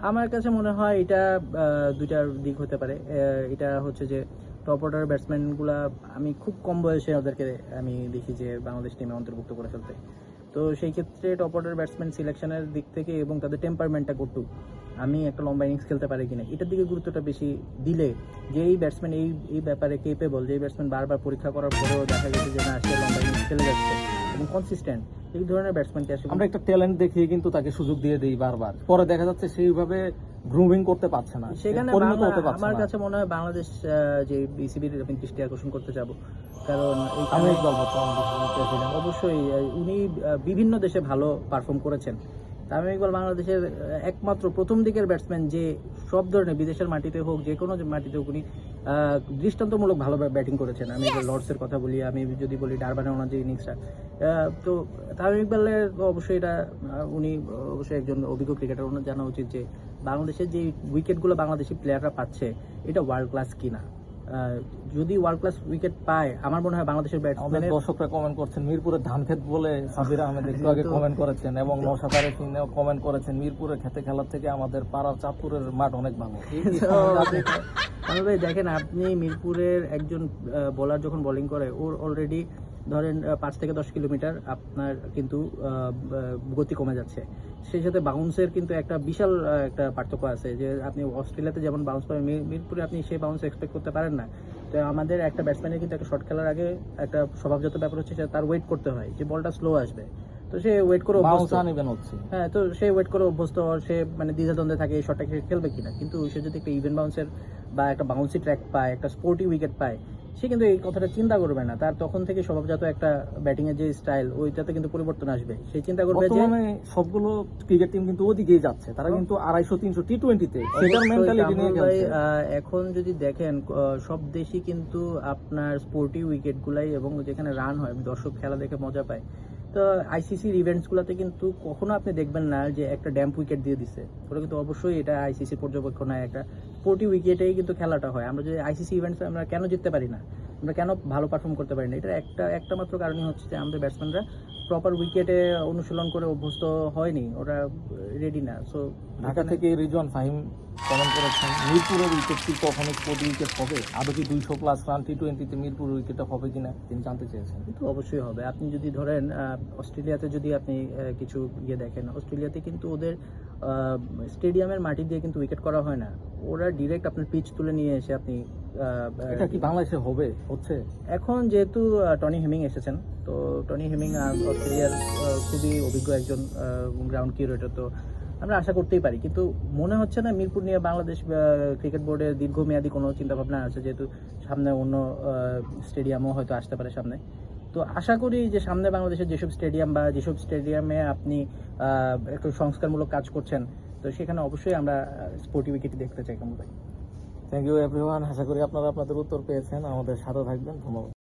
আমার কাছে মনে হয় এটা দুইটার দিক হতে পারে। এটা হচ্ছে যে টপ অর্ডার ব্যাটসম্যানগুলা আমি খুব কম বয়সে ওদেরকে আমি দেখি যে বাংলাদেশ টিমে অন্তর্ভুক্ত করে ফেলতে। তো সেই ক্ষেত্রে টপ অর্ডার ব্যাটসম্যান সিলেকশনের দিক থেকে এবং তাদের টেম্পারমেন্টটা কটু, আমি একটা লম্বা ইনিংস খেলতে পারি কিনা এটার দিকে গুরুত্বটা বেশি দিলে, যেই ব্যাটসম্যান এই এই ব্যাপারে কেপেবল, যেই ব্যাটসম্যান বারবার পরীক্ষা করার পরেও দেখা গেছে যে না সে লম্বা ইনিংস খেলে যাচ্ছে এবং কনসিস্টেন্ট, এই ধরনের ব্যাটসম্যানকে আসলে আমরা একটা ট্যালেন্ট দেখিয়ে কিন্তু তাকে সুযোগ দিয়ে দিই বারবার, পরে দেখা যাচ্ছে সেইভাবে গ্রুমিং করতে পারছে না, সেখানে পরিণত হতে পারছে আমার না। কাছে মনে হয় বাংলাদেশ যে বিসিবির আমি দৃষ্টি আকর্ষণ করতে যাব, কারণ আমি এইখানে ইকবাল বর্তমান প্রেসিডেন্ট। অবশ্যই উনি বিভিন্ন দেশে ভালো পারফর্ম করেছেন। তামিম ইকবাল বাংলাদেশের একমাত্র প্রথম দিকের ব্যাটসম্যান যে সব ধরনের বিদেশের মাটিতে হোক যে কোনো মাটিতে হোক উনি দৃষ্টান্তমূলক ভালো ব্যাটিং করেছেন। আমি লর্ডসের কথা বলি, আমি যদি বলি ডারবানে ওনার যে ইনিংসটা, তো তামিম ইকবালের অবশ্যই এটা উনি অবশ্যই একজন অভিজ্ঞ ক্রিকেটার, ওনার জানা উচিত যে বাংলাদেশের যে উইকেটগুলো বাংলাদেশি প্লেয়াররা পাচ্ছে এটা ওয়ার্ল্ড ক্লাস কিনা। যদি ওয়ার্ল্ড ক্লাস উইকেট পায় আমার মনে হয় বাংলাদেশের আমাদের ব্যাটসম্যানের দর্শকরা কমেন্ট করছেন মিরপুরের ধান ক্ষেত বলে, সাবির আহমেদ একটু আগে কমেন্ট করেছেন এবং নওশাদ আরেফিনও কমেন্ট করেছেন মিরপুরের খেতে খেলার থেকে আমাদের পাড়ার চাঁদপুরের মাঠ অনেক ভালো। আমি ভাই দেখেন, আপনি মিরপুরের একজন বোলার যখন বোলিং করে ওর অলরেডি ধরেন 5 থেকে 10 কিলোমিটার আপনার কিন্তু গতি কমে যাচ্ছে, সেই সাথে বাউন্সের কিন্তু একটা বিশাল একটা পার্থক্য আছে। যে আপনি অস্ট্রেলিয়াতে যেমন বাউন্স পাবেন, মিরপুরে আপনি সেই বাউন্স এক্সপেক্ট করতে পারেন না। তো আমাদের একটা ব্যাটসম্যানের কিন্তু একটা শট খেলার আগে একটা স্বভাবজাত ব্যাপার হচ্ছে তার ওয়েট করতে হয় যে বলটা স্লো আসবে, তো সে ওয়েট করে অভ্যস্ত। হ্যাঁ, তো সে ওয়েট করে অভ্যস্ত, সে মানে দ্বিধাদ্বন্দ্বে থাকে এই শটটা খেলবে কিনা। কিন্তু সে যদি একটা ইভেন বাউন্সের বা একটা বাউন্সি ট্র্যাক পায়, একটা স্পোর্টি উইকেট পায়, সে কিন্তু এই কথাটা চিন্তা করবে না। তার তখন থেকে স্বভাবজাত একটা ব্যাটিং এর যে স্টাইল ওইটাতে কিন্তু পরিবর্তন আসবে। সে চিন্তা করবে যে সবগুলো ক্রিকেট টিম কিন্তু ওদিকেই যাচ্ছে, তারা কিন্তু 250-300 টি-20-তে সেটার মেন্টালিটি নিয়ে খেলছে। এখন যদি দেখেন সব দেশই কিন্তু আপনার স্পোর্টি উইকেট গুলাই এবং যেখানে রান হয় দর্শক খেলা দেখে মজা পায়। তো আইসিসির ইভেন্টস গুলাতে কিন্তু কখনো আপনি দেখবেন না যে একটা ড্যাম্প উইকেট দিয়ে দিছে, ওটা কিন্তু অবশ্যই এটা আইসিসি পর্যবেক্ষণে একটা স্পোর্টি উইকেটেই কিন্তু খেলাটা হয়। আমরা যদি আইসিসি ইভেন্টস আমরা কেন জিততে পারি না, আমরা কেন ভালো পারফর্ম করতে পারি না, এটা একটা মাত্র কারণই হচ্ছে যে আমাদের ব্যাটসম্যানরা প্রপার উইকেটে অনুশীলন করে অভ্যস্ত হয়নি, ওরা রেডি না। সো ঢাকা থেকে রিজওয়ান ফাহিম কমেন্ট করেছেন মিরপুরের উইকেট কি কখনো স্পোর্ট উইকেট হবে, আদৌ কি 200+ রান টি-20-তে মিরপুর উইকেটটা হবে কিনা তিনি জানতে চেয়েছেন। কিন্তু অবশ্যই হবে। আপনি যদি ধরেন অস্ট্রেলিয়াতে যদি আপনি কিছু দেখেন, অস্ট্রেলিয়াতে কিন্তু ওদের স্টেডিয়ামের মাটি দিয়ে কিন্তু উইকেট করা হয় না, ওরা ডিরেক্ট আপনার পিচ তুলে নিয়ে এসে আপনি এটা কি বাংলাদেশে হবে, হচ্ছে? এখন যেহেতু টনি হেমিং এসেছেন, তো টনি হেমিং অস্ট্রেলিয়ার খুবই অভিজ্ঞ একজন গ্রাউন্ড কিউরেটর, তো আমরা আশা করতেই পারি। কিন্তু মনে হচ্ছে না মিরপুর নিয়ে বাংলাদেশ ক্রিকেট বোর্ডের দীর্ঘমেয়াদী কোনো চিন্তাভাবনা আছে, যেহেতু সামনে অন্য স্টেডিয়ামও হয়তো আসতে পারে সামনে। তো আশা করি যে সামনে বাংলাদেশের যেসব স্টেডিয়াম বা যেসব স্টেডিয়ামে আপনি একটু সংস্কারমূলক কাজ করছেন, তো সেখানে অবশ্যই আমরা স্পোর্টি উইকেট দেখতে চাই। কেমন ভাই? থ্যাংক ইউ এভরিওয়ান, আশা করি আপনারা আপনাদের উত্তর পেয়েছেন, আমাদের সাথে থাকবেন, ধন্যবাদ।